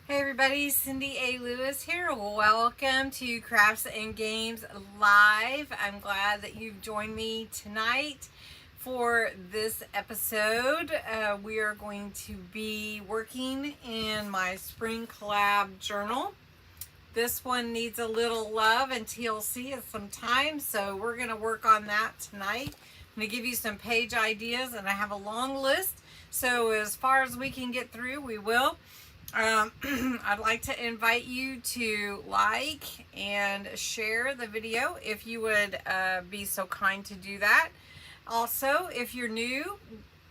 Hey everybody, Cindy A. Lewis here. Welcome to Crafts and Games Live. I'm glad that you've joined me tonight for this episode. We are going to be working in my spring collab journal. This one needs a little love and TLC at some time, so we're going to work on that tonight. I'm going to give you some page ideas, and I have a long list, so as far as we can get through, we will. I'd like to invite you to like and share the video if you would be so kind to do that. Also, if you're new,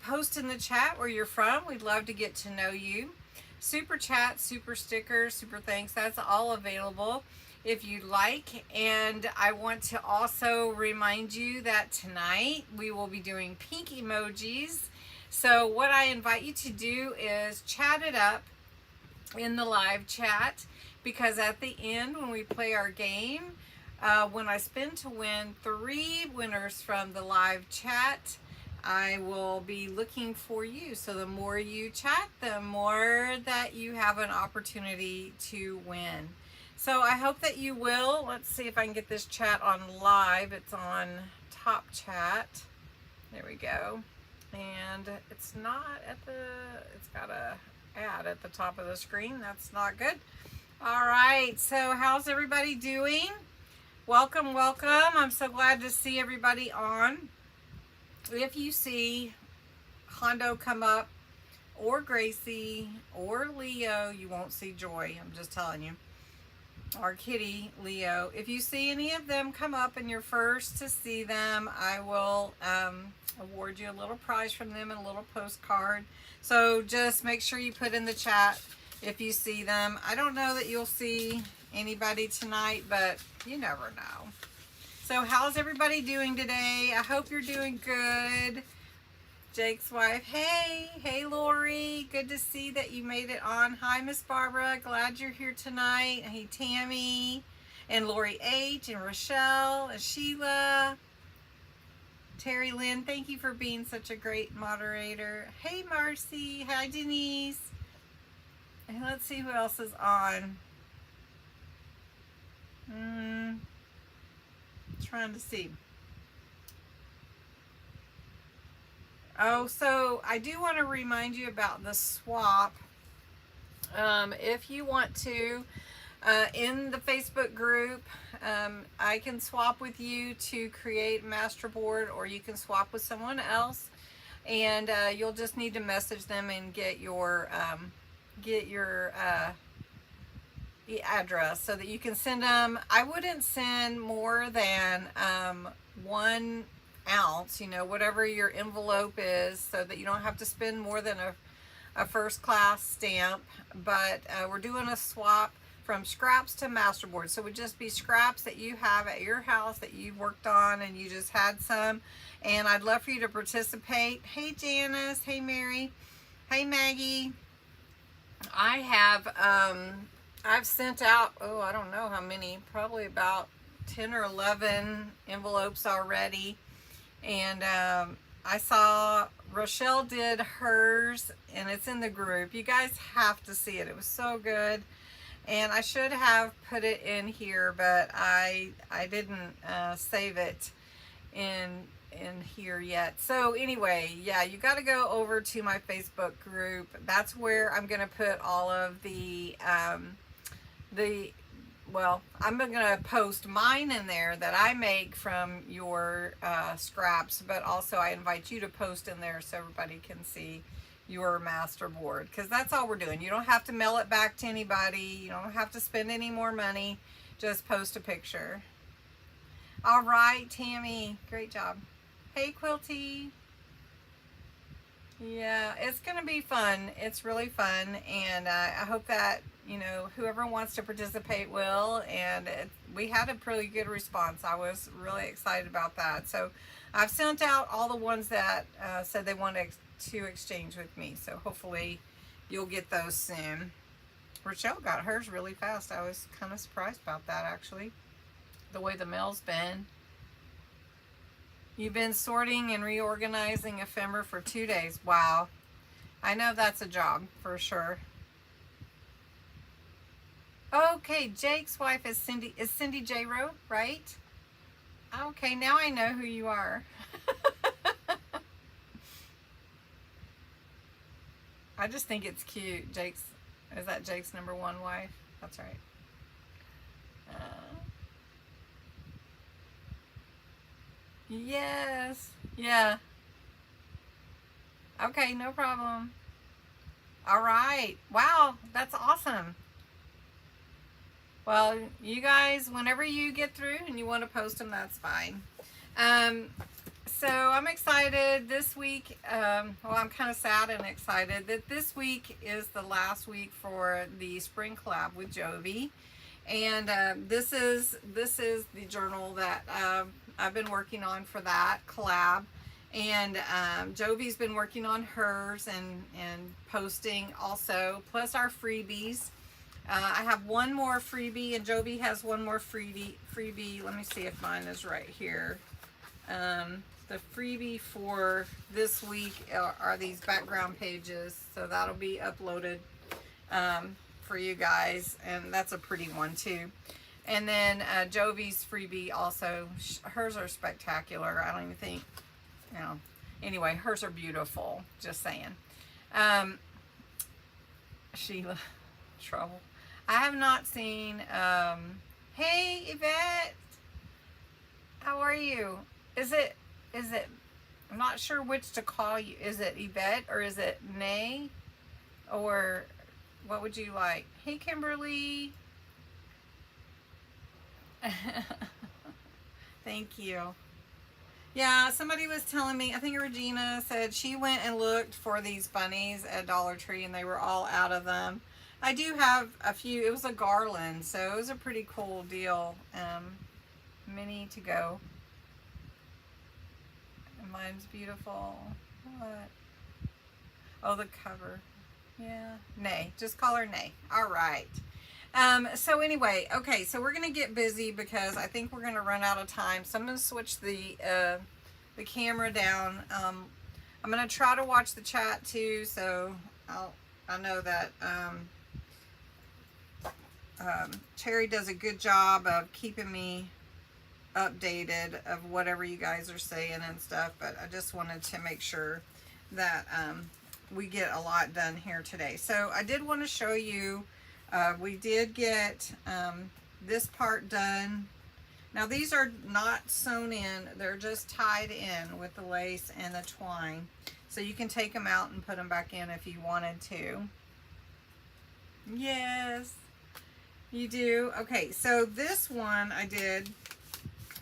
post in the chat where you're from. We'd love to get to know you. Super chat, super stickers, super thanks, that's all available if you'd like. And I want to also remind you that tonight we will be doing pink emojis. So what I invite you to do is chat it up in the live chat, because at the end when we play our game, when I spin to win 3 winners from the live chat, I will be looking for you. So the more you chat, the more that you have an opportunity to win. So I hope that you will. Let's see if I can get this chat on live. It's on top chat. There we go. And it's not at the, it's got a ad at the top of the screen. That's not good. All right, so how's everybody doing? Welcome, welcome. I'm so glad to see everybody on. If you see Hondo come up, or Gracie, or Leo, you won't see Joy. I'm just telling you. Or Kitty, Leo. If you see any of them come up and you're first to see them, I will award you a little prize from them and a little postcard. So just make sure you put in the chat if you see them. I don't know that you'll see anybody tonight, but you never know. So how's everybody doing today? I hope you're doing good. Jake's wife, hey Lori, good to see that you made it on. Hi Miss Barbara, glad you're here tonight. Hey Tammy, and Lori H, and Rochelle, and Sheila. Terry Lynn, thank you for being such a great moderator. Hey Marcy, hi Denise. And let's see who else is on. Trying to see. Oh, so I do want to remind you about the swap. If you want to, in the Facebook group, I can swap with you to create a master board, or you can swap with someone else, and you'll just need to message them and get your address so that you can send them. I wouldn't send more than 1 ounce, whatever your envelope is, so that you don't have to spend more than a first class stamp. But we're doing a swap from scraps to masterboard, so it would just be scraps that you have at your house that you worked on and you just had some, and I'd love for you to participate. Hey Janice, hey Mary, hey Maggie. I have I've sent out, I don't know how many, probably about 10 or 11 envelopes already. And I saw Rochelle did hers, and it's in the group. You guys have to see it. It was so good. And I should have put it in here, but I didn't save it in here yet. So anyway, yeah, you got to go over to my Facebook group. That's where I'm going to put all of well, I'm going to post mine in there that I make from your scraps, but also I invite you to post in there so everybody can see your master board, because that's all we're doing. You don't have to mail it back to anybody. You don't have to spend any more money. Just post a picture. All right, Tammy, great job. Hey, Quilty. Yeah, it's going to be fun. It's really fun, and I hope that, whoever wants to participate will, and we had a pretty good response. I was really excited about that. So I've sent out all the ones that said they wanted to exchange with me, so hopefully you'll get those soon. Rochelle got hers really fast. I was kind of surprised about that, actually, the way the mail's been. You've been sorting and reorganizing ephemera for 2 days. Wow. I know that's a job for sure. Okay, Jake's wife is Cindy J. Rowe, right? Okay, now I know who you are. I just think it's cute. Is that Jake's number one wife? That's right. Yes. Yeah. Okay, no problem. All right. Wow, that's awesome. Well, you guys, whenever you get through and you want to post them, that's fine. Um, so I'm excited this week. Well, I'm kind of sad and excited that this week is the last week for the spring collab with Jovi, and this is the journal that I've been working on for that collab, and Jovi's been working on hers and posting also, plus our freebies. I have one more freebie, and Jovi has one more freebie. Let me see if mine is right here. The freebie for this week are these background pages, so that'll be uploaded for you guys, and that's a pretty one too. And then Jovi's freebie also, hers are spectacular. I don't even think, you know, anyway, hers are beautiful, just saying. Sheila, trouble. I have not seen, hey Yvette, how are you? Is it, I'm not sure which to call you. Is it Yvette or is it Nay? Or what would you like? Hey Kimberly. Thank you. Yeah, somebody was telling me, I think Regina said she went and looked for these bunnies at Dollar Tree and they were all out of them. I do have a few. It was a garland, so it was a pretty cool deal. Many to go. Mine's beautiful. What? Oh, the cover. Yeah. Nay. Just call her Nay. All right. So anyway, okay, so we're going to get busy because I think we're going to run out of time. So I'm going to switch the camera down. I'm going to try to watch the chat too, so I know that Terry does a good job of keeping me updated of whatever you guys are saying and stuff, but I just wanted to make sure that we get a lot done here today. So I did want to show you, we did get this part done. Now these are not sewn in, they're just tied in with the lace and the twine. So you can take them out and put them back in if you wanted to. Yes, you do. Okay, so this one I did,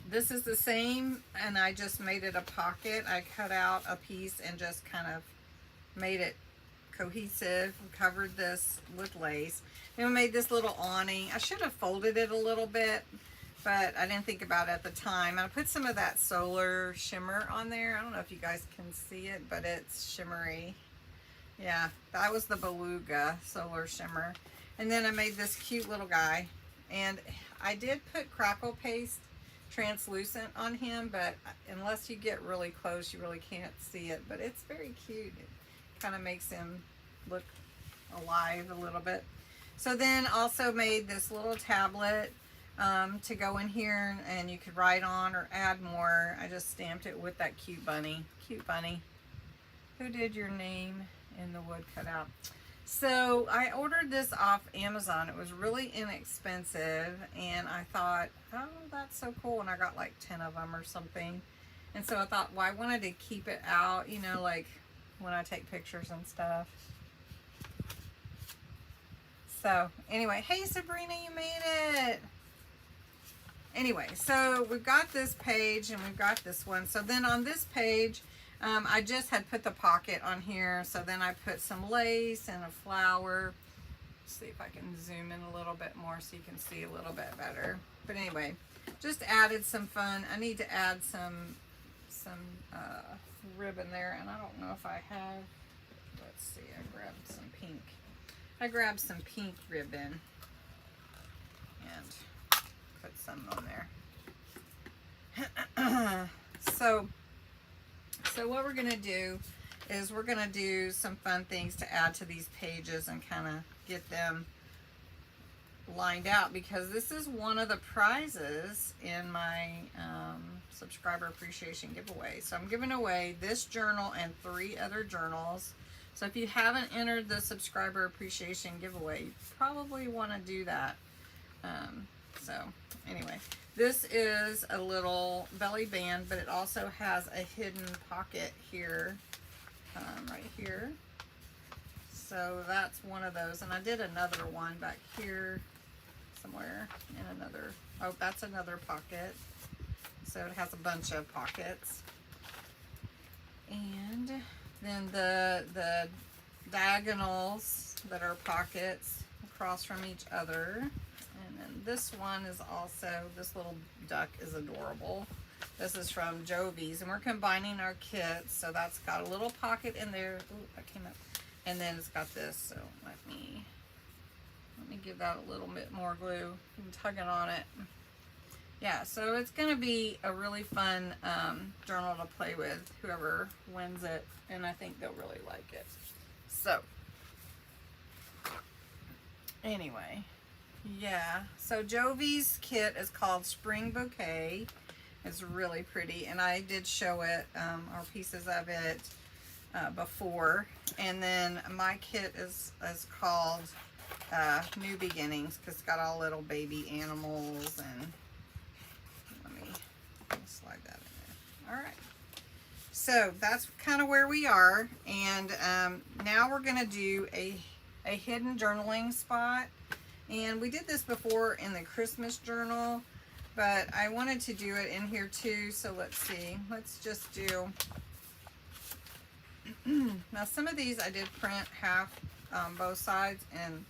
this is the same, and I just made it a pocket. I cut out a piece and just kind of made it cohesive, covered this with lace. Then we made this little awning. I should have folded it a little bit, but I didn't think about it at the time. I put some of that solar shimmer on there. I don't know if you guys can see it, but it's shimmery. Yeah, that was the beluga solar shimmer. And then I made this cute little guy, and I did put crackle paste translucent on him, but unless you get really close, you really can't see it, but it's very cute. It kind of makes him look alive a little bit. So then also made this little tablet to go in here, and you could write on or add more. I just stamped it with that cute bunny. Cute bunny. Who did your name in the wood cutout? So I ordered this off Amazon. It was really inexpensive, and I thought, oh, that's so cool. And I got like 10 of them or something. And so I thought, well, I wanted to keep it out, you know, like when I take pictures and stuff. So anyway, hey Sabrina, you made it. Anyway, so we've got this page and we've got this one. So then on this page, I just had put the pocket on here. So then I put some lace and a flower. Let's see if I can zoom in a little bit more so you can see a little bit better. But anyway, just added some fun. I need to add some ribbon there, and I don't know if I have. Let's see. I grabbed some pink. I grabbed some pink ribbon and put some on there. So what we're going to do is we're going to do some fun things to add to these pages and kind of get them lined out because this is one of the prizes in my subscriber appreciation giveaway. So I'm giving away this journal and 3 other journals. So if you haven't entered the subscriber appreciation giveaway, you probably want to do that. So anyway, this is a little belly band, but it also has a hidden pocket here, right here. So that's one of those. And I did another one back here somewhere in another, oh, that's another pocket. So it has a bunch of pockets. And then the diagonals that are pockets across from each other. And then this one is also, this little duck is adorable. This is from Jovi's, and we're combining our kits. So that's got a little pocket in there. Ooh, that came up. And then it's got this, so let me give that a little bit more glue. I'm tugging on it. Yeah, so it's gonna be a really fun journal to play with, whoever wins it, and I think they'll really like it. So, anyway, yeah, so Jovi's kit is called Spring Bouquet. It's really pretty, and I did show it, or pieces of it, before. And then my kit is called New Beginnings, because it's got all little baby animals. And let me slide that in there. All right, so that's kind of where we are. And now we're going to do a hidden journaling spot. And we did this before in the Christmas journal, but I wanted to do it in here too. So let's see, let's just do, now some of these I did print half both sides, and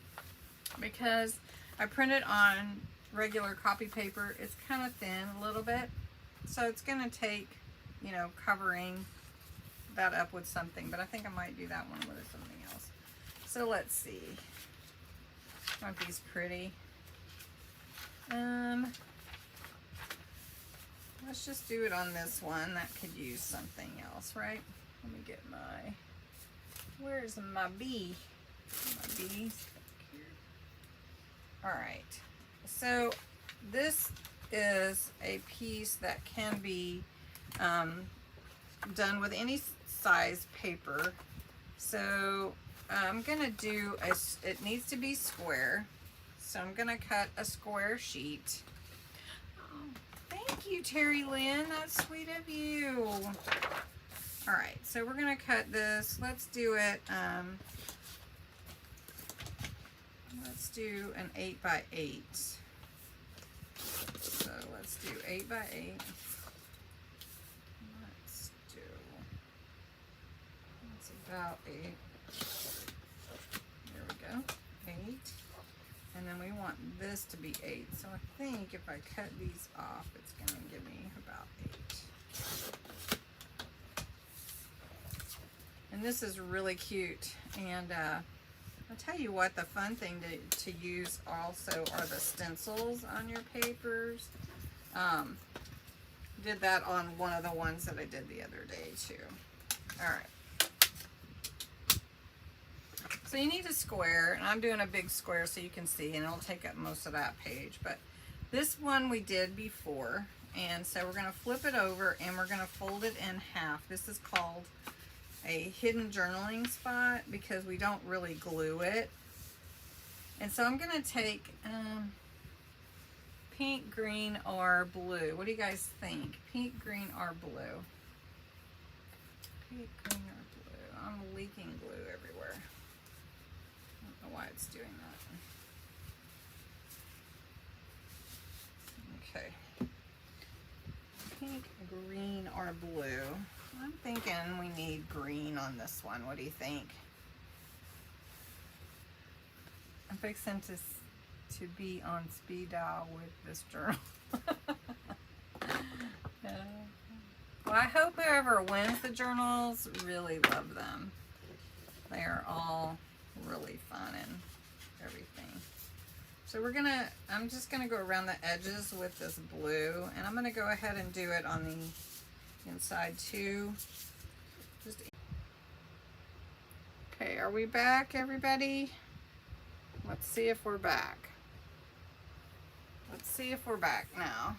because I printed on regular copy paper, it's kind of thin a little bit, so it's going to take, you know, covering that up with something, but I think I might do that one with something else. So let's see, aren't these pretty? Let's just do it on this one. That could use something else, right? Let me get my, where's my bee? My bees back here. All right, so this is a piece that can be done with any size paper. So I'm gonna do it needs to be square. So I'm gonna cut a square sheet. Thank you, Terry Lynn. That's sweet of you. All right, so we're gonna cut this. Let's do it. Let's do an 8x8. So let's do 8x8. That's about 8. There we go. 8. And then we want this to be 8. So I think if I cut these off, it's going to give me about 8. And this is really cute. And I'll tell you what, the fun thing to use also are the stencils on your papers. Did that on one of the ones that I did the other day too. All right. So you need a square, and I'm doing a big square so you can see, and it'll take up most of that page. But this one we did before, and so we're going to flip it over and we're going to fold it in half. This is called a hidden journaling spot because we don't really glue it. And so I'm going to take pink, green, or blue. What do you guys think? Pink, green, or blue? Pink, green, or blue? I'm leaking glue everywhere. I don't know why it's doing that. Okay. Pink, green, or blue? I'm thinking we need green on this one. What do you think? I'm fixing to be on speed dial with this journal. Well, I hope whoever wins the journals really love them. They are all really fun and everything. So I'm just gonna go around the edges with this blue, and I'm gonna go ahead and do it on the inside too. Okay, are we back, everybody? Let's see if we're back. Let's see if we're back now.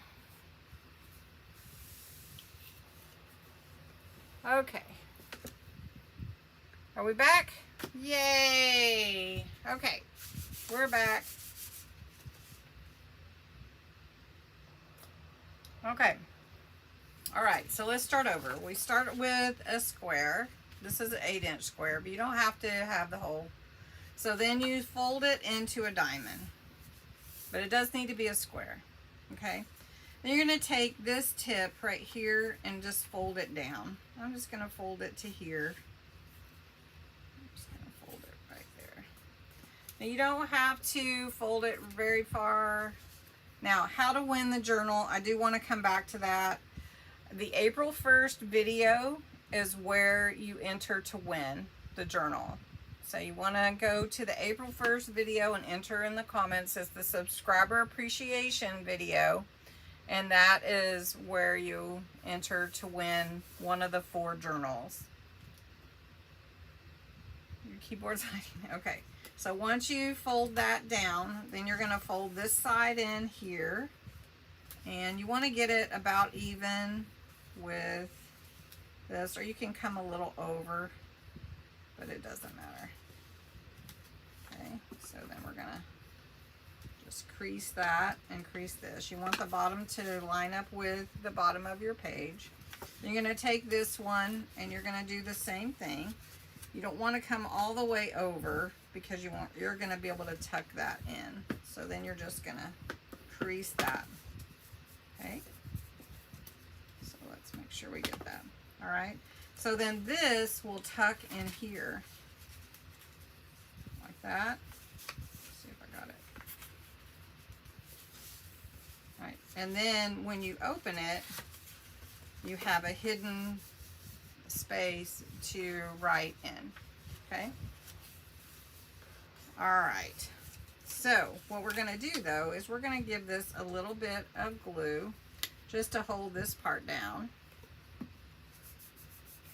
Okay. Are we back? Yay! Okay, we're back. Okay. All right, so let's start over. We start with a square. This is an 8-inch square, but you don't have to have the whole. So then you fold it into a diamond, but it does need to be a square. Okay. Then you're going to take this tip right here and just fold it down. I'm just going to fold it to here. I'm just going to fold it right there. Now you don't have to fold it very far. Now, how to win the journal, I do want to come back to that. The April 1st video is where you enter to win the journal. So you want to go to the April 1st video and enter in the comments as the subscriber appreciation video. And that is where you enter to win one of the 4 journals. Your keyboard's hiding. Okay. So once you fold that down, then you're going to fold this side in here. And you want to get it about even with this, or you can come a little over, but it doesn't matter. Okay. So then we're going to just crease that and crease this. You want the bottom to line up with the bottom of your page. You're going to take this one and you're going to do the same thing. You don't want to come all the way over because you're going to be able to tuck that in. So then you're just going to crease that. Okay. So let's make sure we get that. All right. So then this will tuck in here like that. And then when you open it, you have a hidden space to write in. Okay? All right. So what we're going to do though is we're going to give this a little bit of glue just to hold this part down.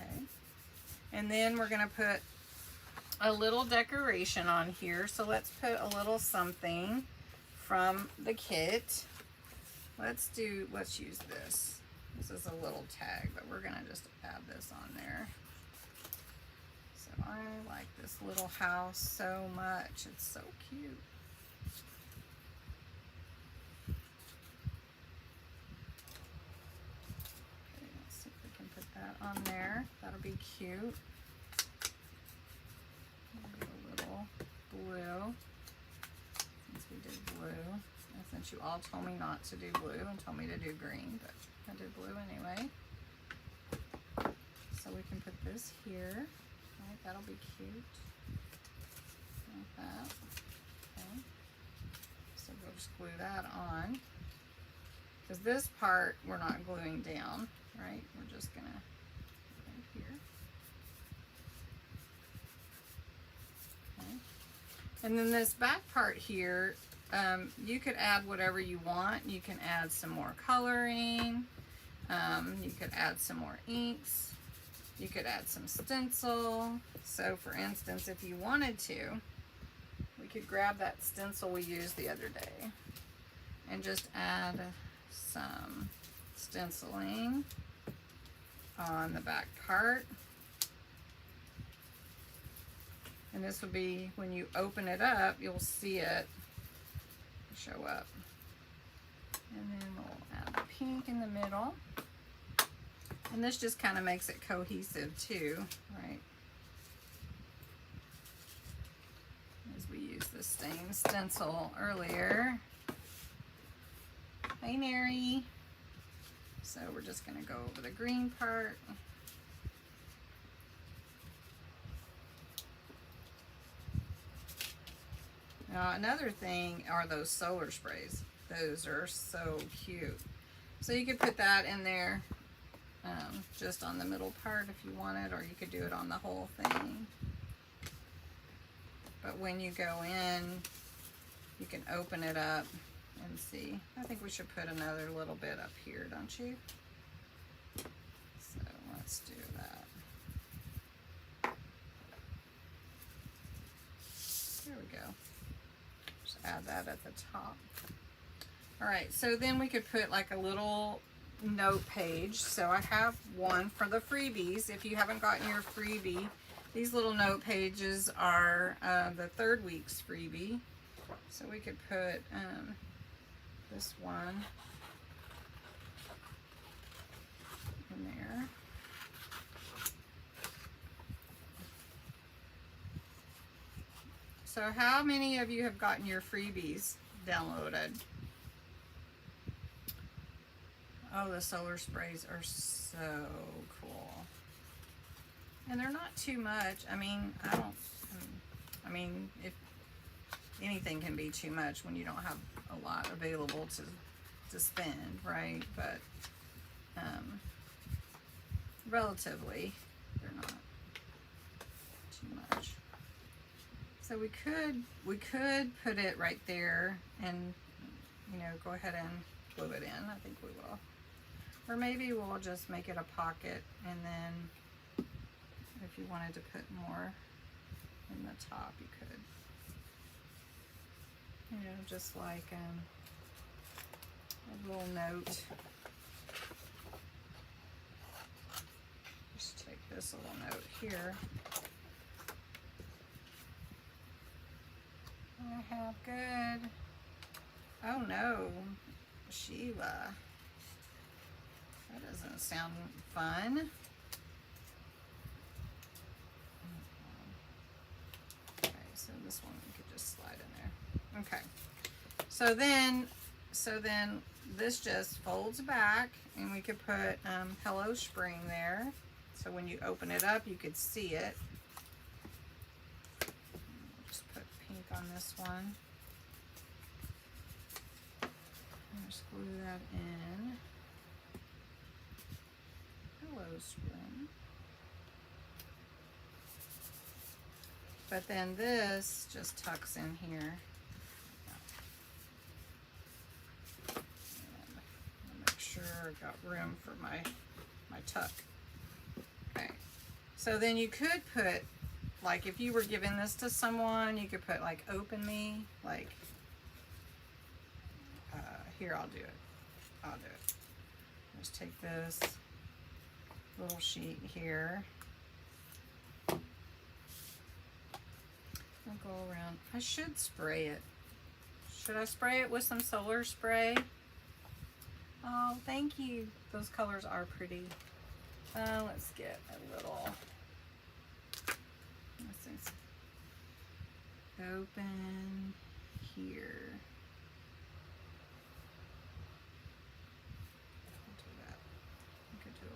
Okay. And then we're going to put a little decoration on here. So let's put a little something from the kit. Let's use this. This is a little tag, but we're gonna just add this on there. So I like this little house so much. It's so cute. Okay, let's see if we can put that on there. That'll be cute. Maybe a little blue, since we did blue. Since you all told me not to do blue and told me to do green, but I did blue anyway. So we can put this here. Right, that'll be cute. Like that. Okay. So we'll just glue that on. Because this part we're not gluing down, right? We're just gonna put it here. Okay. And then this back part here, you could add whatever you want. You can add some more coloring. You could add some more inks. You could add some stencil. So for instance, if you wanted to, we could grab that stencil we used the other day and just add some stenciling on the back part. And this will be, when you open it up, you'll see it show up. And then we'll add the pink in the middle. And this just kind of makes it cohesive too, right? As we use the same stencil earlier. Hey, Neri. So we're just going to go over the green part. Now another thing are those solar sprays. Those are so cute. So you could put that in there just on the middle part if you wanted, or you could do it on the whole thing. But when you go in, you can open it up and see. I think we should put another little bit up here, don't you? So let's do that. There we go. Just add that at the top. All right, so then we could put like a little note page. So I have one for the freebies. If you haven't gotten your freebie, these little note pages are the 3rd week's freebie. So we could put this one in there. So how many of you have gotten your freebies downloaded? Oh, the solar sprays are so cool. And they're not too much. I mean, I mean, if anything can be too much when you don't have a lot available to spend, right? But relatively, they're not too much. So we could put it right there and, you know, go ahead and glue it in. I think we will. Or maybe we'll just make it a pocket, and then if you wanted to put more in the top, you could. You know, just like a little note. Just take this little note here. I have good. Oh no, Sheila. That doesn't sound fun. Okay, so this one we could just slide in there. Okay. So then this just folds back, and we could put Hello Spring there. So when you open it up, you could see it. Just put pink on this one. And just glue that in. Hello Spring. But then this just tucks in here. And make sure I've got room for my tuck. Okay. So then you could put, like if you were giving this to someone, you could put like open me, like here, I'll do it. I'll do it. Just take this little sheet here. I'll go around. I should spray it. Should I spray it with some solar spray? Oh, thank you. Those colors are pretty. Let's get a little. Let's see. Open here. I'll do that. I could do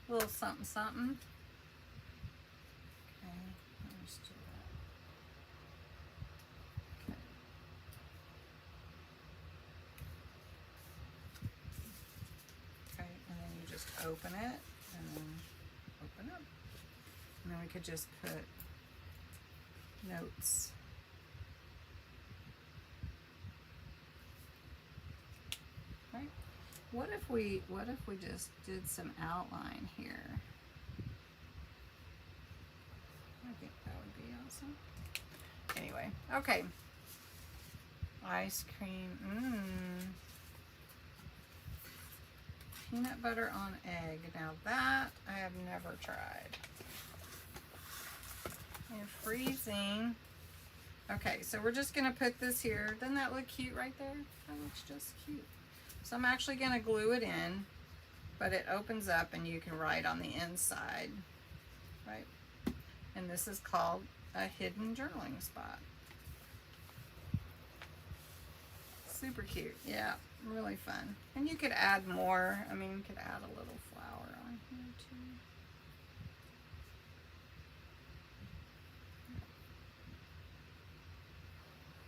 a little something, something. Okay, let's do that. Okay, and then you just open it, and then open up. And then we could just put notes. Right? What if we just did some outline here? I think that would be awesome. Anyway, okay. Ice cream. Peanut butter on egg. Now that I have never tried. And freezing. Okay, so we're just gonna put this here. Doesn't that look cute right there? That looks just cute. So I'm actually gonna glue it in, but it opens up and you can write on the inside, right? And this is called a hidden journaling spot. Super cute, yeah, really fun. And you could add more. I mean, you could add a little flower on here too.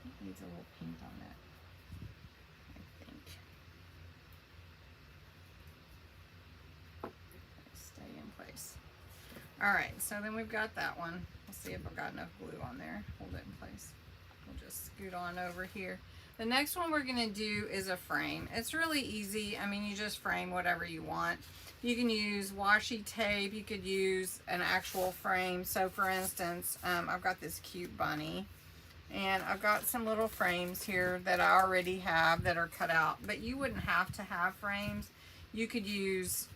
It needs a little paint on it, I think. Stay in place. All right, so then we've got that one. We'll see if I've got enough glue on there. Hold it in place. We'll just scoot on over here. The next one we're gonna do is a frame. It's really easy. I mean, you just frame whatever you want. You can use washi tape. You could use an actual frame. So for instance, I've got this cute bunny, And I've got some little frames here that I already have that are cut out, but you wouldn't have to have frames. You could use,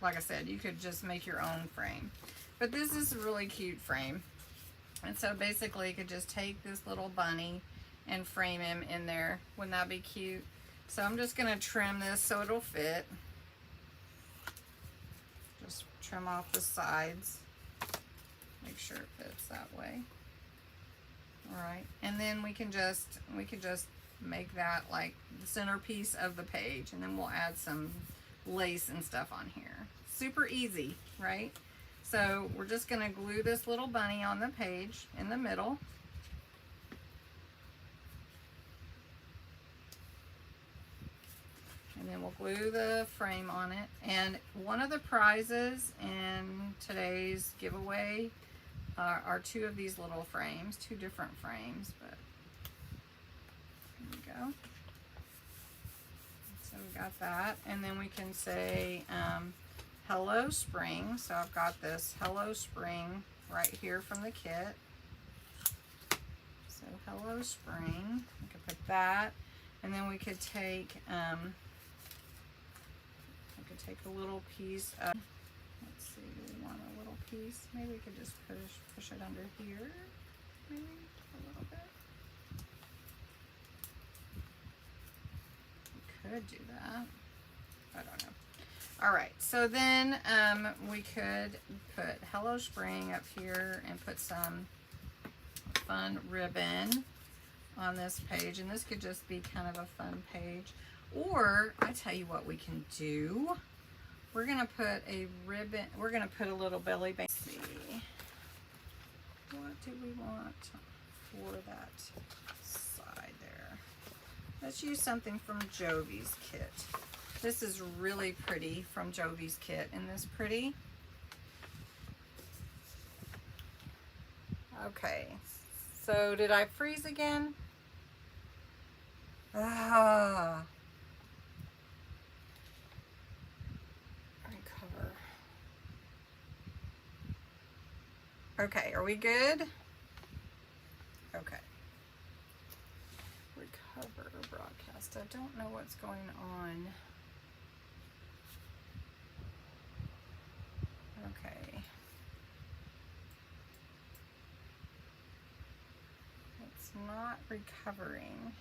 like I said, you could just make your own frame. But this is a really cute frame. And so basically you could just take this little bunny and frame him in there. Wouldn't that be cute? So I'm just gonna trim this so it'll fit. Just trim off the sides. Make sure it fits that way. All right, and then we can just make that like the centerpiece of the page, and then we'll add some lace and stuff on here. Super easy, right? So we're just gonna glue this little bunny on the page in the middle. And then we'll glue the frame on it. And one of the prizes in today's giveaway are two of these little frames, two different frames, but here we go. So we got that, and then we can say Hello Spring. So I've got this Hello Spring right here from the kit. So Hello Spring, we could put that, and then we could take a little piece of, let's see, do we want a little piece? Maybe we could just push it under here, maybe a little bit. We could do that. I don't know. All right, so then we could put Hello Spring up here and put some fun ribbon on this page, and this could just be kind of a fun page. Or I tell you what we can do. We're gonna put a ribbon, we're gonna put a little belly band. Let's see, what do we want for that side there? Let's use something from Jovi's kit. This is really pretty from Jovi's kit. Isn't this pretty? Okay, so did I freeze again? Ah. Recover. Okay, are we good? Okay. Recover broadcast. I don't know what's going on. Okay. It's not recovering.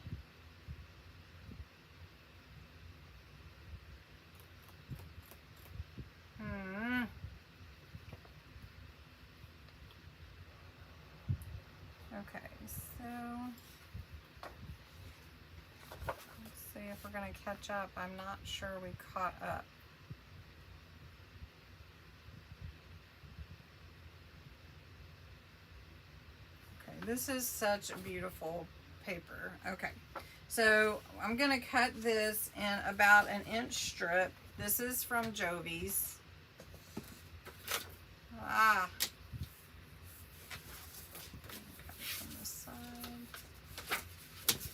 Okay, so let's see if we're going to catch up. I'm not sure we caught up. Okay, this is such a beautiful paper. Okay, so I'm going to cut this in about an inch strip. This is from Jovi's. Ah. From this side.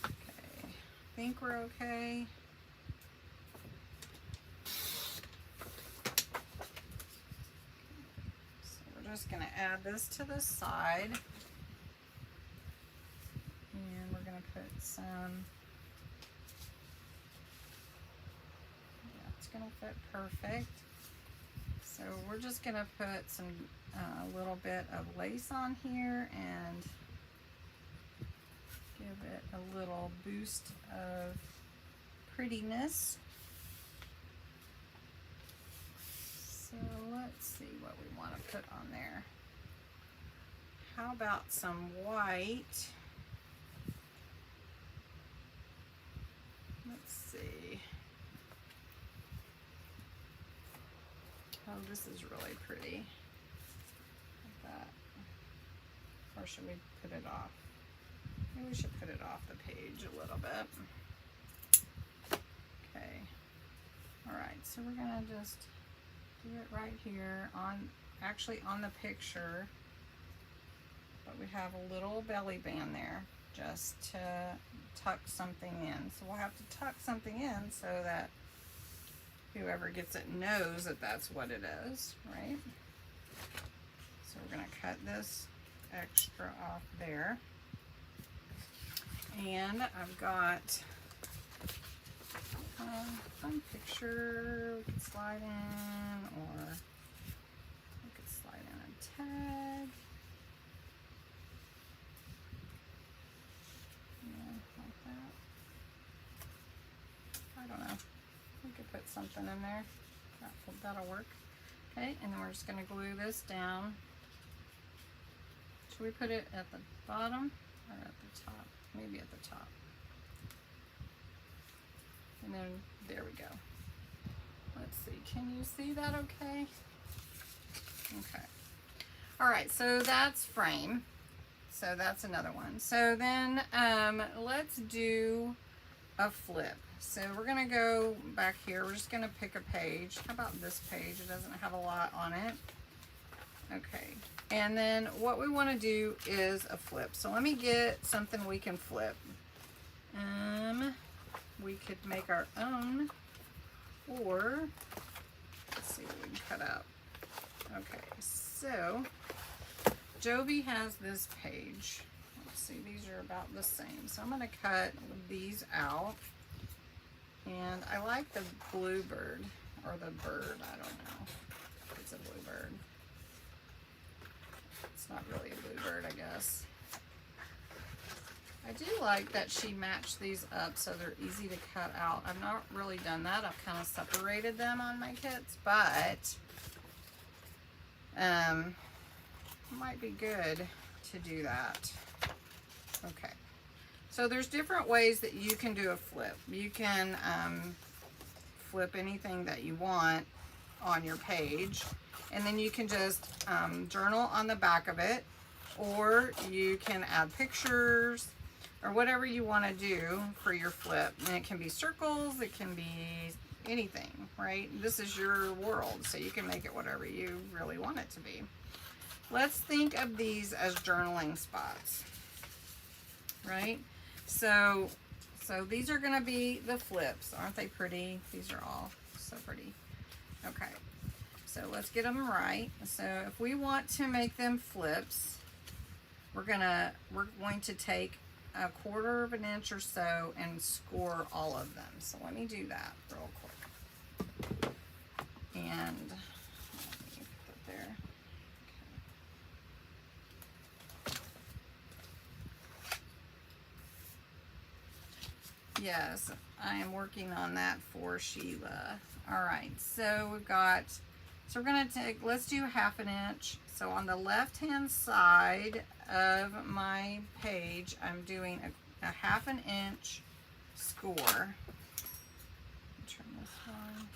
Okay, I think we're okay. So we're just going to add this to the side. And we're going to put some, yeah, it's going to fit perfect. So we're just going to put some a little bit of lace on here and give it a little boost of prettiness. So let's see what we want to put on there. How about some white? Let's see. Oh, this is really pretty. Like that. Or should we put it off? Maybe we should put it off the page a little bit. Okay. Alright, so we're gonna just do it right here on, actually on the picture. But we have a little belly band there just to tuck something in. So we'll have to tuck something in so that whoever gets it knows that that's what it is, right? So we're going to cut this extra off there. And I've got a fun picture we could slide in, or we could slide in a tag. Yeah, like that. I don't know. We could put something in there. That'll work. Okay, and then we're just going to glue this down. Should we put it at the bottom or at the top? Maybe at the top. And then there we go. Let's see, can you see that okay? Okay. All right, so that's frame. So that's another one. So then let's do a flip. So we're gonna go back here. We're just gonna pick a page. How about this page? It doesn't have a lot on it. Okay. And then what we want to do is a flip. So let me get something we can flip. We could make our own, or let's see what we can cut out. Okay, so Jovi has this page. Let's see, these are about the same. So I'm going to cut these out. And I like the bluebird, or the bird, I don't know. It's a bluebird. It's not really a bluebird, I guess. I do like that she matched these up so they're easy to cut out. I've not really done that. I've kind of separated them on my kits, but it might be good to do that. Okay. So there's different ways that you can do a flip. You can flip anything that you want on your page, and then you can just journal on the back of it, or you can add pictures or whatever you want to do for your flip. And it can be circles, it can be anything, right? This is your world, so you can make it whatever you really want it to be. Let's think of these as journaling spots, right? So these are going to be the flips. Aren't they pretty? These are all so pretty. Okay, so let's get them right. So if we want to make them flips, we're going to take 1/4 of an inch or so and score all of them. So let me do that real quick. And let me put that there. Okay. Yes, I am working on that for Sheila. All right, so we've got, so we're gonna take, let's do 1/2 inch. So on the left-hand side of my page, I'm doing a 1/2 inch score. Turn this one.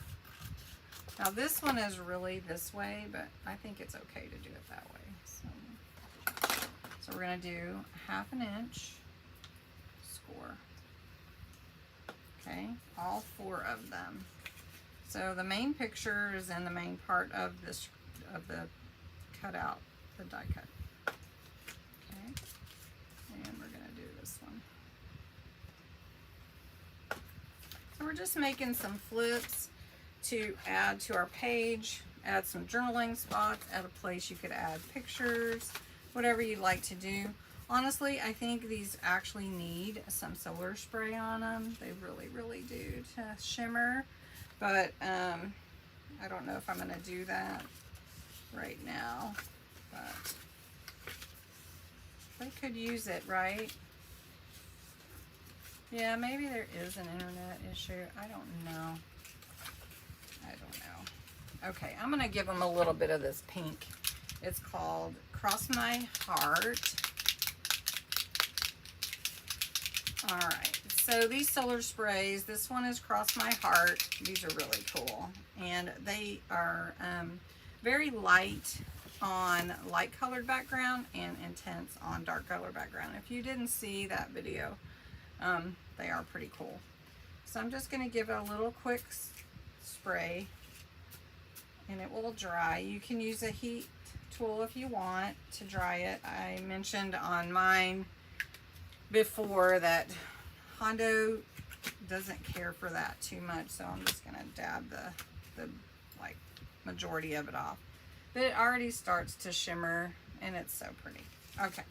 Now this one is really this way, but I think it's okay to do it that way. So we're gonna do 1/2 inch score. Okay, all 4 of them. So the main picture is in the main part of this, of the cutout, the die cut. Okay, and we're gonna do this one. So we're just making some flips to add to our page, add some journaling spots, add a place you could add pictures, whatever you'd like to do. Honestly, I think these actually need some solar spray on them. They really, really do, to shimmer. But I don't know if I'm going to do that right now. But they could use it, right? Yeah, maybe there is an internet issue. I don't know. Okay, I'm going to give them a little bit of this pink. It's called Cross My Heart. All right, so these solar sprays, this one is Cross My Heart. These are really cool. And they are very light on light colored background and intense on dark color background. If you didn't see that video, they are pretty cool. So I'm just going to give it a little quick spray, and it will dry. You can use a heat tool if you want to dry it. I mentioned on mine before that Hondo doesn't care for that too much, so I'm just going to dab the majority of it off. But it already starts to shimmer, and it's so pretty. Okay,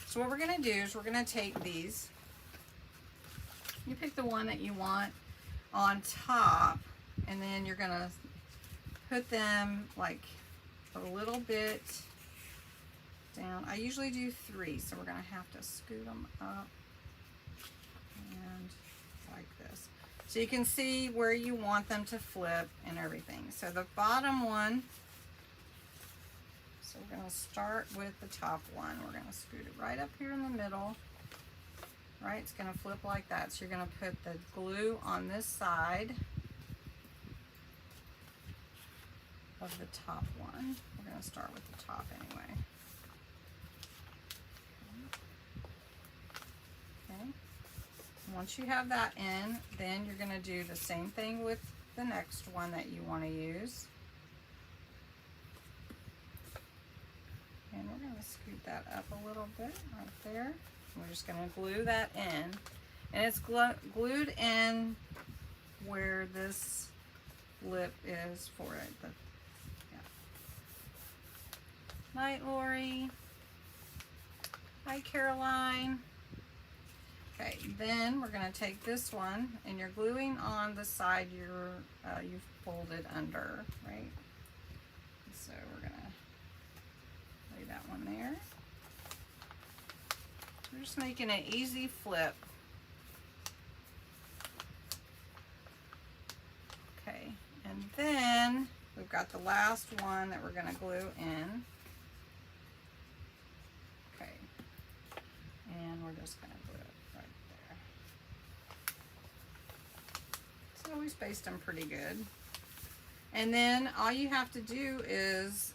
so what we're going to do is we're going to take these. You pick the one that you want on top, and then you're going to put them like a little bit down. I usually do 3, so we're going to have to scoot them up and like this. So you can see where you want them to flip and everything. So the bottom one, so we're going to start with the top one. We're going to scoot it right up here in the middle. Right, it's going to flip like that. So you're going to put the glue on this side of the top one. We're going to start with the top anyway. Okay. Once you have that in, then you're going to do the same thing with the next one that you want to use. And we're going to scoot that up a little bit right there. We're just going to glue that in. And it's glued in where this lip is for it. Night, Lori. Hi, Caroline. Okay, then we're going to take this one, and you're gluing on the side you've folded under, right? So we're going to lay that one there. We're just making an easy flip. Okay, and then we've got the last one that we're going to glue in. Okay, and we're just going to glue it right there. So we spaced them pretty good. And then all you have to do is,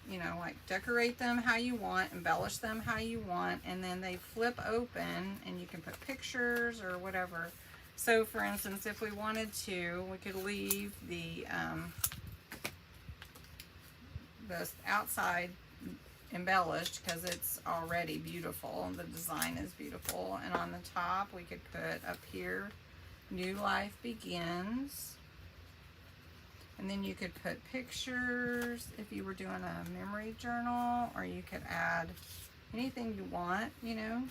you know, like decorate them how you want, embellish them how you want, and then they flip open and you can put pictures or whatever. So for instance, if we wanted to, we could leave the outside embellished because it's already beautiful. The design is beautiful. And on the top, we could put up here, New Life Begins. And then you could put pictures if you were doing a memory journal, or you could add anything you want, you know,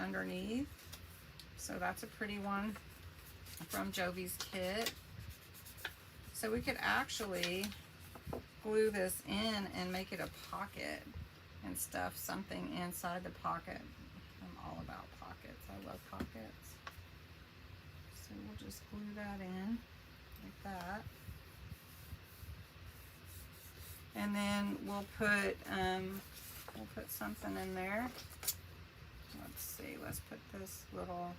underneath. So that's a pretty one from Jovi's kit. So we could actually glue this in and make it a pocket and stuff something inside the pocket. I'm all about pockets. I love pockets. So we'll just glue that in like that. And then we'll put something in there. Let's see, let's put this little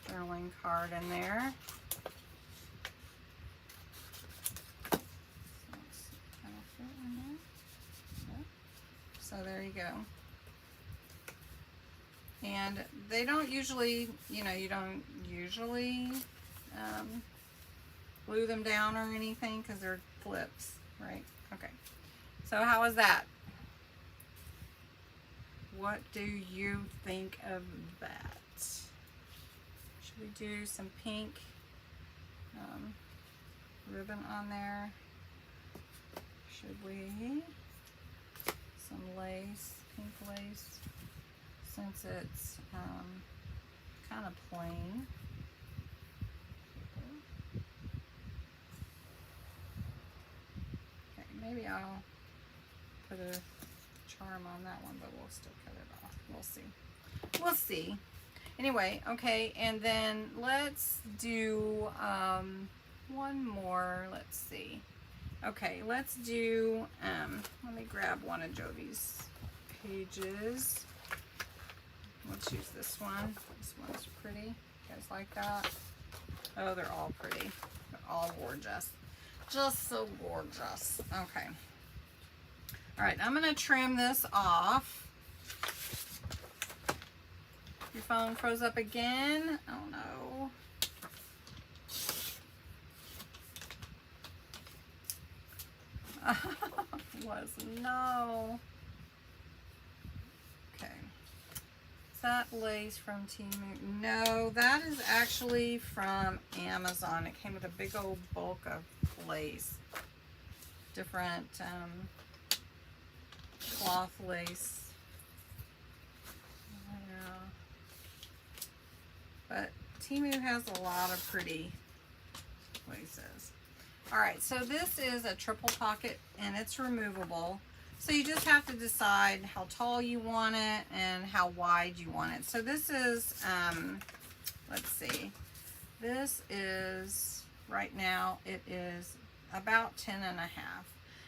journaling card in there. So there you go. And they don't usually, you know, you don't usually glue them down or anything because they're flips. Right? Okay. So how is that? What do you think of that? Should we do some pink ribbon on there? Should we? Some lace, pink lace, since it's kind of plain. Maybe I'll put a charm on that one, but we'll still cut it off. We'll see. We'll see. Anyway, okay, and then let's do one more. Let's see. Okay, let's do, let me grab one of Jovi's pages. Let's use this one. This one's pretty. You guys like that? Oh, they're all pretty. They're all gorgeous. Just so gorgeous. Okay. All right, I'm going to trim this off. Your phone froze up again. Oh, no. No. Okay. Is that lace from Temu? No, that is actually from Amazon. It came with a big old bulk of lace. Different cloth lace Temu has a lot of pretty places. All right, so this is a triple pocket and it's removable. So you just have to decide how tall you want it and how wide you want it. So this is, let's see, this is, right now, it is about 10 and a half.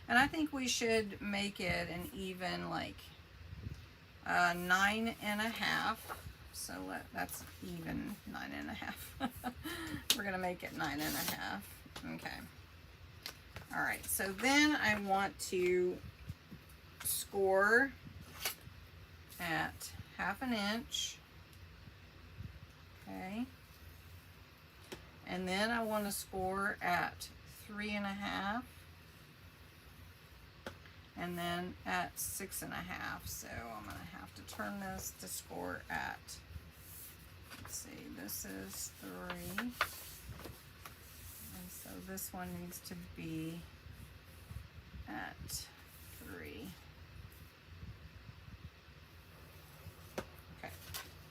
And I think we should make it an even, like, 9 and a half. So that's even 9 and a half. We're going to make it 9 and a half. Okay. All right, so then I want to score at 1/2 inch. Okay. And then I want to score at 3 and a half. And then at 6 and a half. So I'm going to have to turn this to score at, let's see, this is 3. And so this one needs to be at 3. Okay.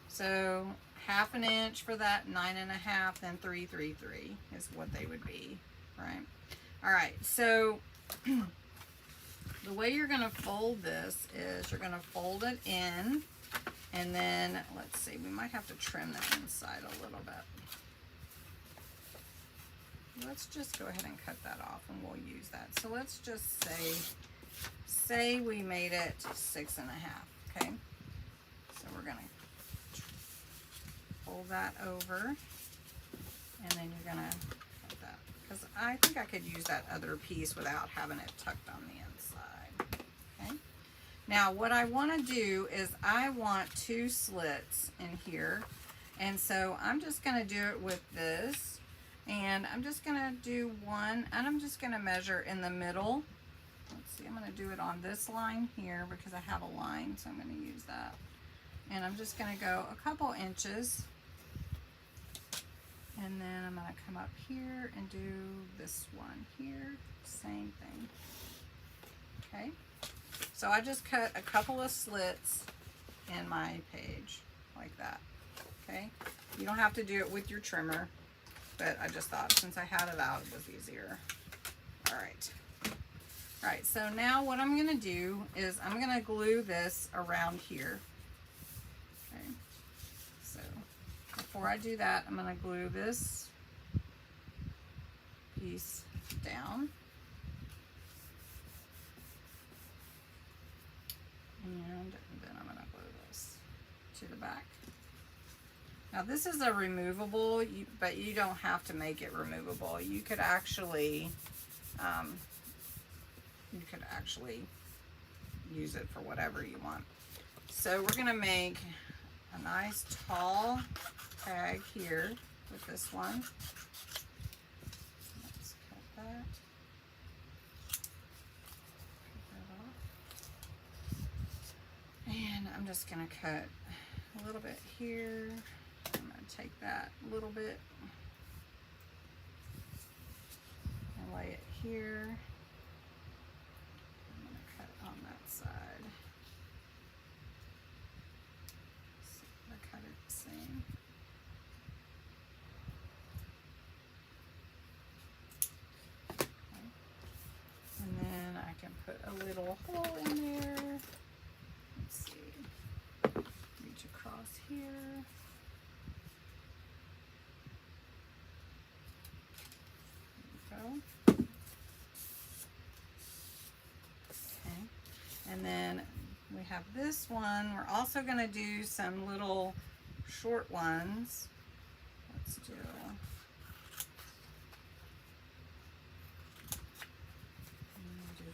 So 1/2 inch for that, 9 and a half, then 3, 3, 3 is what they would be, right? All right, so the way you're going to fold this is you're going to fold it in, and then, let's see, we might have to trim the inside a little bit. Let's just go ahead and cut that off and we'll use that. So let's just say we made it 6 and a half, okay? So we're going to fold that over, and then you're going to cut that. Because I think I could use that other piece without having it tucked on the inside, okay? Now what I want to do is I want 2 slits in here, and so I'm just going to do it with this, and I'm just going to do one, and I'm just going to measure in the middle. Let's see, I'm going to do it on this line here because I have a line, so I'm going to use that. And I'm just going to go a couple inches, and then I'm going to come up here and do this one here, same thing. Okay, so I just cut a couple of slits in my page like that. Okay, you don't have to do it with your trimmer, but I just thought since I had it out, it was easier. All right. All right, so now what I'm gonna do is I'm gonna glue this around here. Okay, so before I do that, I'm gonna glue this piece down. And then I'm gonna glue this to the back. Now this is a removable, but you don't have to make it removable. You could actually use it for whatever you want. So we're gonna make a nice tall tag here with this one. Let's cut that. And I'm just gonna cut a little bit here. I'm gonna take that little bit and lay it here. I'm gonna cut on that side. So I cut it the same. Okay. And then I can put a little hole in there. Let's see. Reach across here. Okay. And then we have this one. We're also going to do some little short ones. Let's do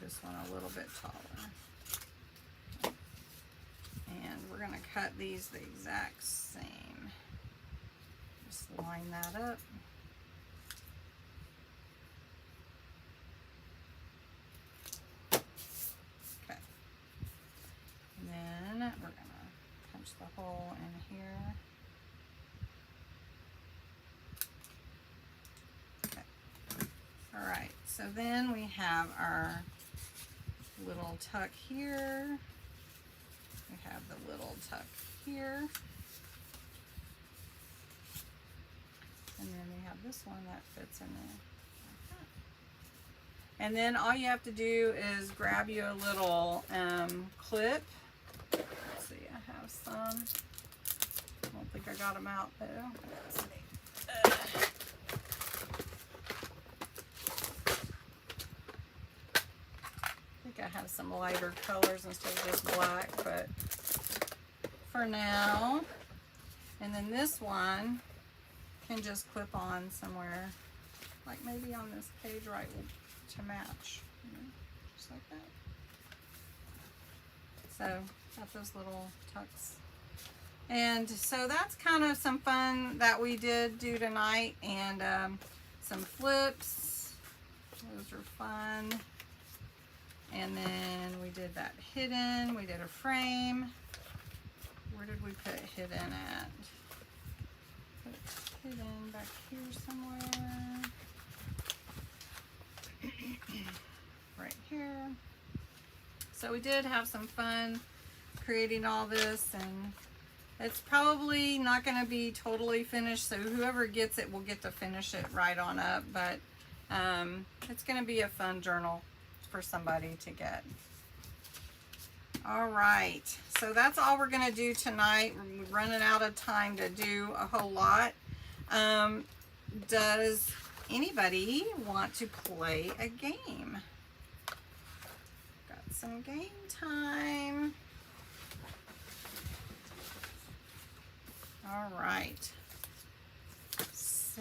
this one a little bit taller. And we're going to cut these the exact same. Just line that up. We're gonna punch the hole in here. Okay. All right, so then we have our little tuck here. We have the little tuck here. And then we have this one that fits in there. Like that. And then all you have to do is grab you a little clip. Let's see, I have some. I don't think I got them out though. Let's see. I think I have some lighter colors instead of just black, but for now. And then this one can just clip on somewhere, like maybe on this page right to match, you know, just like that. So got those little tucks. And so that's kind of some fun that we did do tonight, and some flips. Those are fun. And then we did that hidden. We did a frame. Where did we put hidden at? Put hidden back here somewhere. Right here. So we did have some fun creating all this, and it's probably not going to be totally finished, so whoever gets it will get to finish it right on up, but it's going to be a fun journal for somebody to get. All right, so that's all we're going to do tonight. We're running out of time to do a whole lot. Does anybody want to play a game? Got some game time. All right, so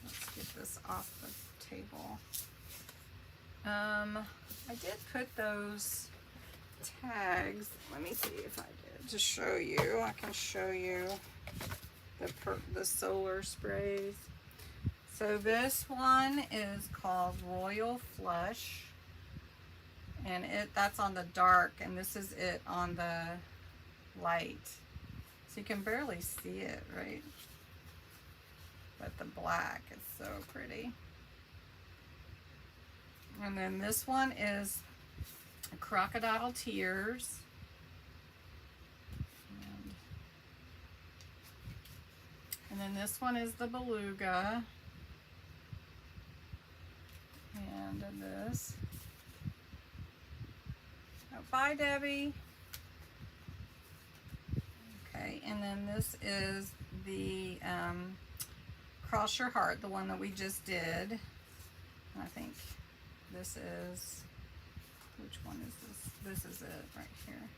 let's get this off the table. I did put those tags, let me see if I did, to show you. I can show you the solar sprays. So this one is called Royal Flush, and that's on the dark, and this is it on the light. So you can barely see it, right? But the black is so pretty. And then this one is Crocodile Tears. And then this one is the Beluga. And this. Oh, bye, Debbie. Okay, and then this is the Cross Your Heart, the one that we just did. And I think this is, which one is this? This is it right here.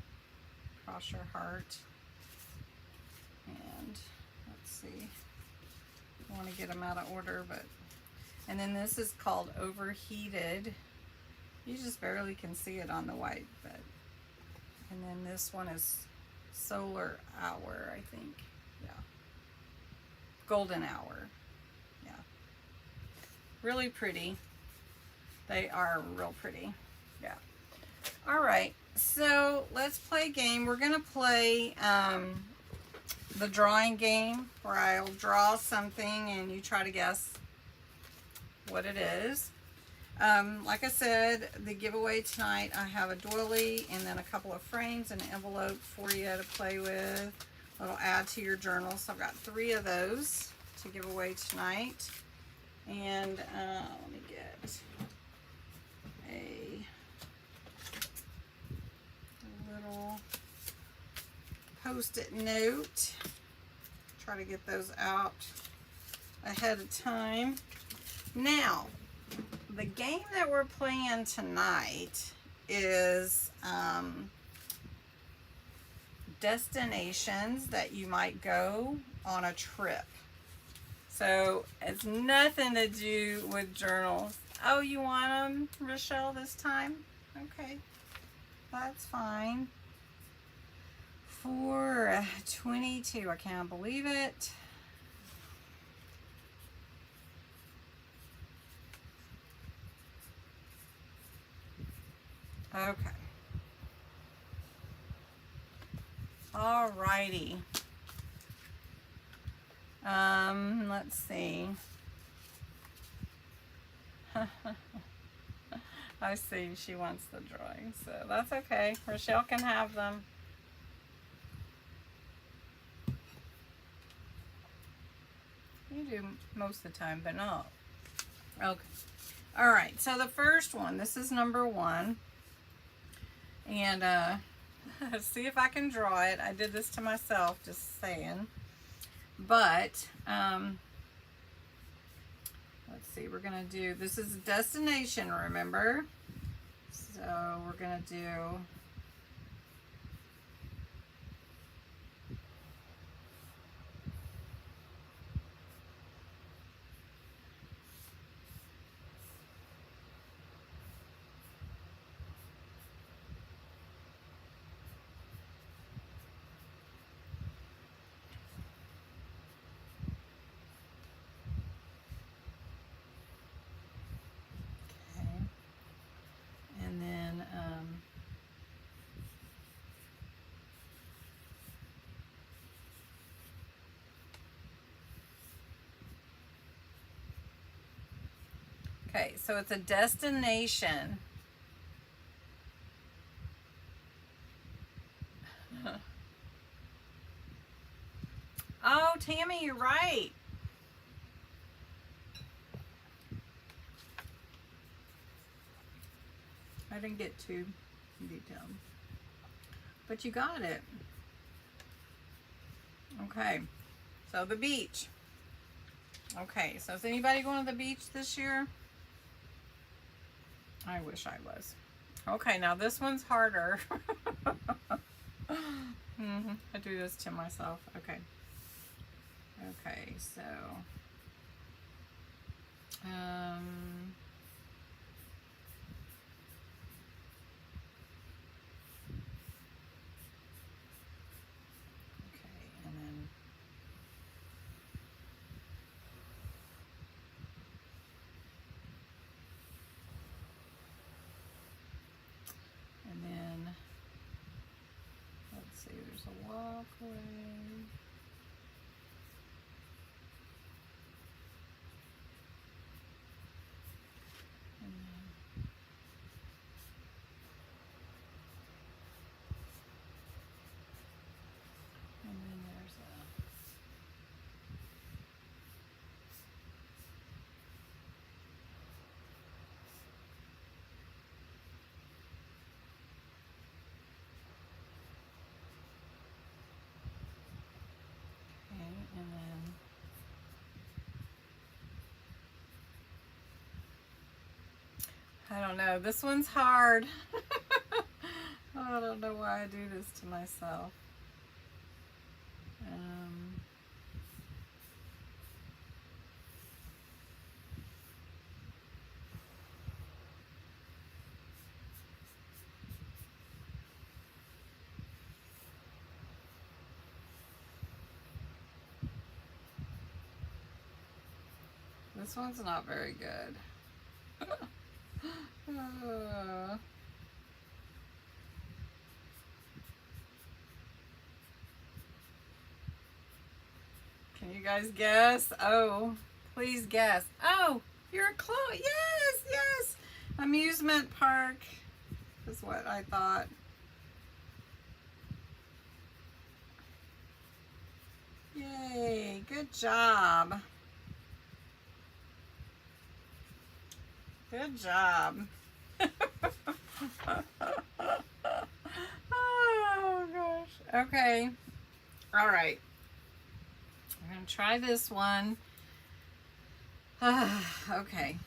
Cross Your Heart. And let's see. I want to get them out of order, but. And then this is called Overheated. You just barely can see it on the white, but. And then this one is Solar Hour, I think. Yeah. Golden Hour. Yeah. Really pretty. They are real pretty. Yeah. All right. So let's play a game. We're going to play the drawing game where I'll draw something and you try to guess what it is. Like I said, the giveaway tonight, I have a doily and then a couple of frames and an envelope for you to play with. It'll add to your journal. So I've got 3 of those to give away tonight. And let me get a little Post-it note. Try to get those out ahead of time. Now, the game that we're playing tonight is destinations that you might go on a trip. So it's nothing to do with journals. Oh, you want them, Rochelle, this time? Okay, that's fine. 422, I can't believe it. Okay. Alrighty. Let's see. I see she wants the drawing, so that's okay. Rochelle can have them. You do most of the time, but not. Okay. All right. So the first one, this is number 1. And let's see if I can draw it. I did this to myself, just saying. But let's see. We're going to do, this is a destination, remember? So we're going to do... And then okay, so it's a destination. Oh, Tammy, you're right. I didn't get too detailed, but you got it. Okay, so the beach. Okay, so is anybody going to the beach this year? I wish I was. Okay, now this one's harder. I do this to myself. Okay. Okay, so okay, and then let's see, there's a walkway. And then there's a and then I don't know. This one's hard. I don't know why I do this to myself. This one's not very good. Can you guys guess? Oh, please guess. Oh, you're close. Yes, yes. Amusement park is what I thought. Yay, good job. Good job. Oh gosh. Okay. All right. I'm going to try this one. Okay.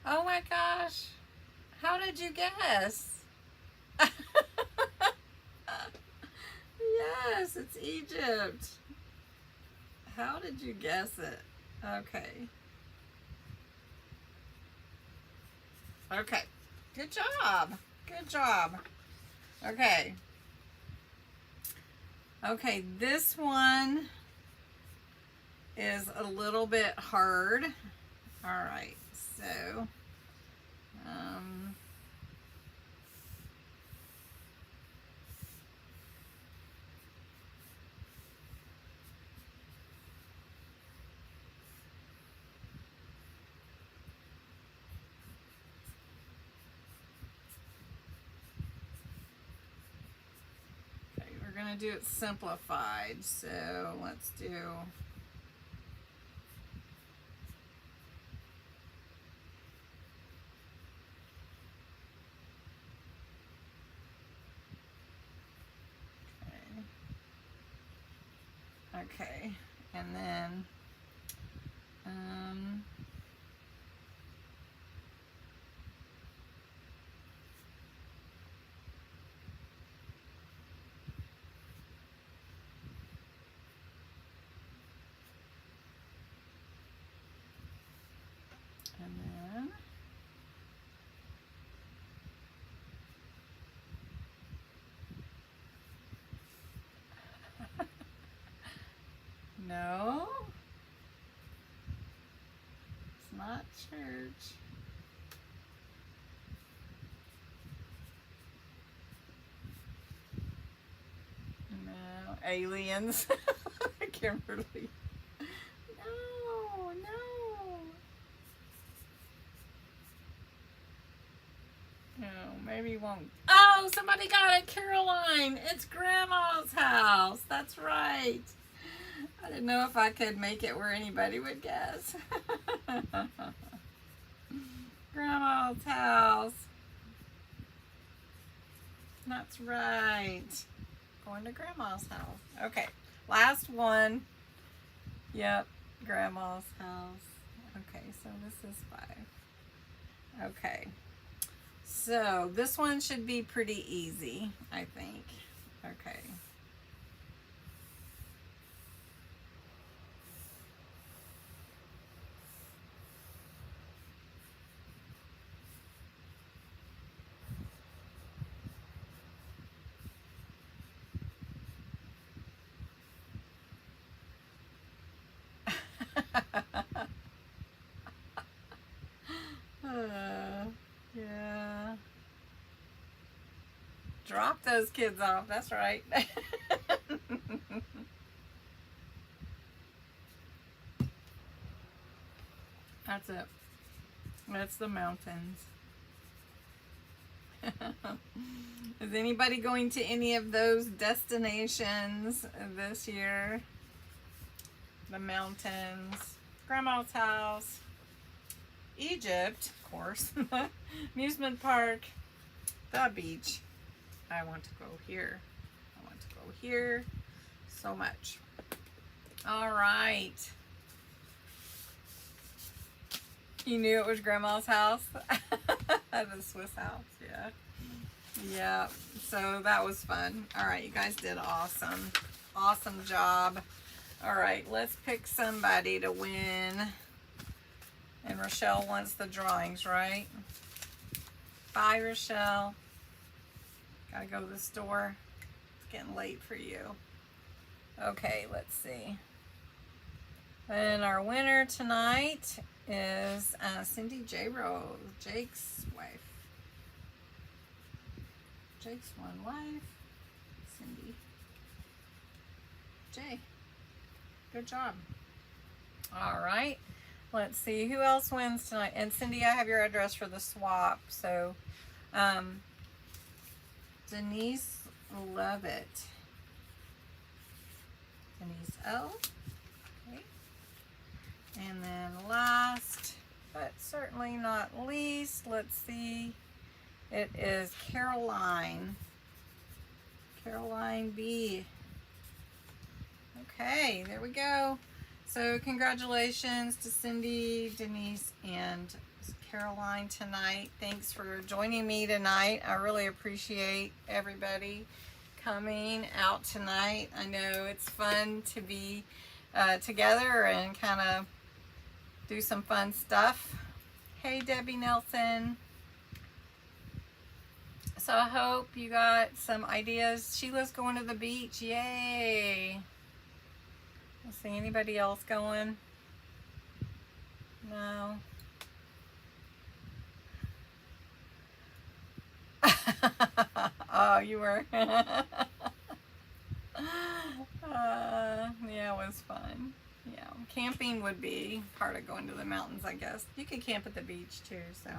Oh my gosh. How did you guess? Yes, it's Egypt. How did you guess it? Okay. Okay. Good job. Good job. Okay. Okay, this one is a little bit hard. All right, so okay, we're gonna do it simplified. So let's do. Okay, and then um, and then no, it's not church. No, aliens. Kimberly. No, no. No, maybe you won't. Oh, somebody got it, Caroline. It's Grandma's house. That's right. I didn't know if I could make it where anybody would guess. Grandma's house. That's right. Going to Grandma's house. Okay, last one. Yep, Grandma's house. Okay, so this is 5. Okay. So this one should be pretty easy, I think. Okay. Yeah. Drop those kids off. That's right. That's it. That's the mountains. Is anybody going to any of those destinations this year? The mountains, Grandma's house, Egypt, of course, amusement park, the beach. I want to go here. I want to go here so much. All right. You knew it was Grandma's house? The Swiss house, yeah. Yeah, so that was fun. All right, you guys did awesome. Awesome job. All right, let's pick somebody to win. And Rochelle wants the drawings, right? Bye, Rochelle. Gotta go to the store. It's getting late for you. Okay, let's see. And our winner tonight is Cindy J. Rose, Jake's wife. Jake's one wife, Cindy J. Good job. All right. Let's see who else wins tonight. And Cindy, I have your address for the swap. So, Denise Lovett. Denise L. Okay. And then last, but certainly not least, let's see. It is Caroline. Caroline B. Okay, there we go. So congratulations to Cindy, Denise, and Caroline tonight. Thanks for joining me tonight. I really appreciate everybody coming out tonight. I know it's fun to be together and kind of do some fun stuff. Hey, Debbie Nelson. So I hope you got some ideas. Sheila's going to the beach. Yay. Let's see, anybody else going? No. Oh, you were. Yeah, it was fun. Yeah, camping would be part of going to the mountains, I guess. You could camp at the beach too, so.